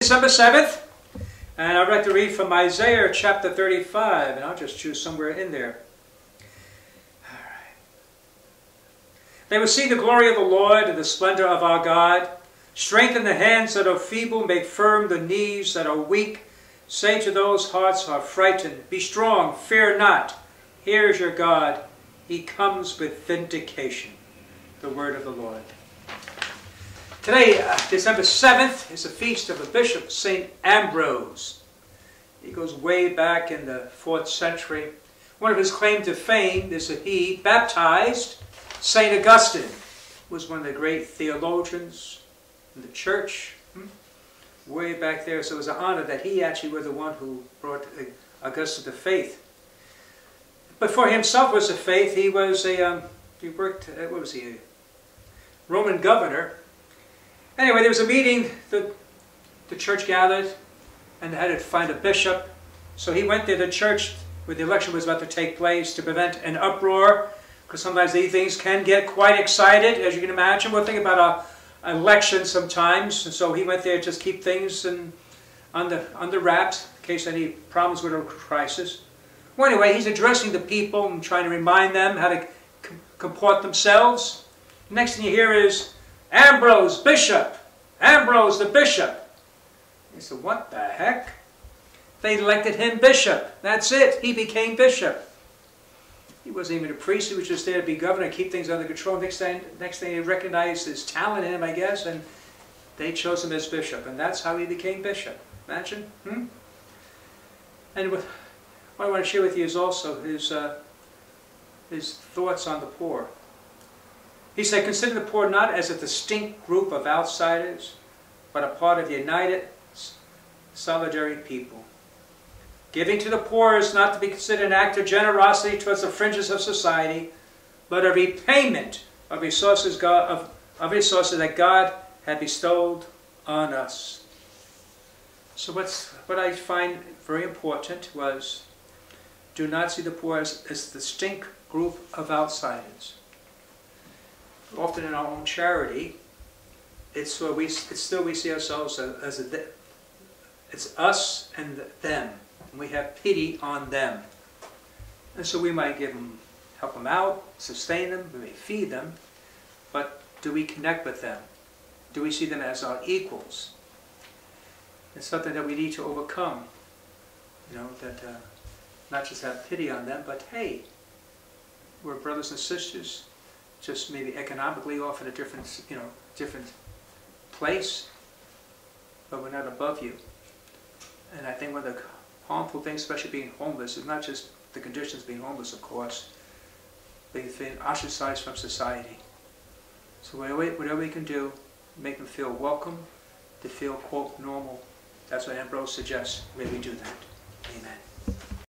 December 7th, and I'd like to read from Isaiah chapter 35, and I'll just choose somewhere in there. All right. They will see the glory of the Lord and the splendor of our God. Strengthen the hands that are feeble, make firm the knees that are weak. Say to those hearts who are frightened, be strong, fear not. Here is your God. He comes with vindication. The word of the Lord. Today, December 7th, is the feast of the Bishop St. Ambrose. He goes way back in the 4th century. One of his claims to fame is that he baptized St. Augustine, who was one of the great theologians in the church. Way back there, so it was an honor that he actually was the one who brought Augustine to faith. But for himself was a faith. He was he worked, what was he, a Roman governor. Anyway, there was a meeting, the church gathered, and they had to find a bishop. So he went to the church where the election was about to take place to prevent an uproar, because sometimes these things can get quite excited, as you can imagine. We'll think about an election sometimes, and so he went there to just keep things under wraps, in case any problems with a crisis. Well, anyway, he's addressing the people and trying to remind them how to comport themselves. The next thing you hear is, Ambrose, bishop! Ambrose, the bishop! He said, what the heck? They elected him bishop. That's it. He became bishop. He wasn't even a priest. He was just there to be governor, keep things under control. Next thing they recognized his talent in him, I guess, and they chose him as bishop. And that's how he became bishop. Imagine? And what I want to share with you is also his thoughts on the poor. He said, consider the poor not as a distinct group of outsiders, but a part of the united, solidary people. Giving to the poor is not to be considered an act of generosity towards the fringes of society, but a repayment of resources that God had bestowed on us. So what I find very important was, do not see the poor as a distinct group of outsiders. Often in our own charity, it's still we see ourselves as it's us and them, and we have pity on them, and so we might help them out, sustain them, we may feed them, but do we connect with them? Do we see them as our equals? It's something that we need to overcome. You know, that not just have pity on them, but hey, we're brothers and sisters. Just maybe economically off in a different place, but we're not above you. And I think one of the harmful things, especially being homeless, is not just the conditions of being homeless, of course, but being ostracized from society. So whatever we can do, make them feel welcome, to feel, quote, normal. That's what Ambrose suggests. May we do that. Amen.